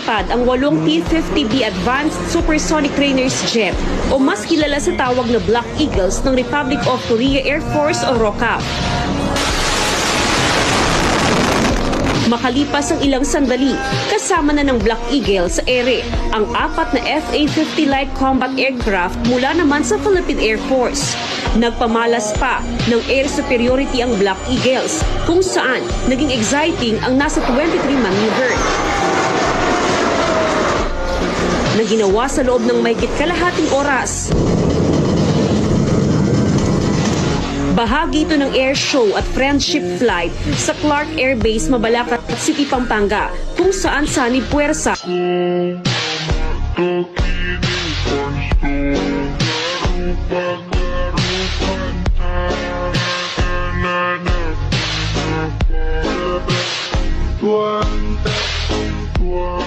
lumipad ang 8 P-50B Advanced Supersonic Trainers Jet o mas kilala sa tawag na Black Eagles ng Republic of Korea Air Force o ROKAF. Makalipas ang ilang sandali, kasama na ng Black Eagle sa ere ang 4 na FA-50 Light Combat Aircraft mula naman sa Philippine Air Force. Nagpamalas pa ng air superiority ang Black Eagles, kung saan naging exciting ang nasa 23 maneuver na ginawa sa loob ng mahigit kalahating oras. Bahagi ito ng air show at friendship flight sa Clark Air Base, Mabalacat City, Pampanga, kung saan sanib puwersa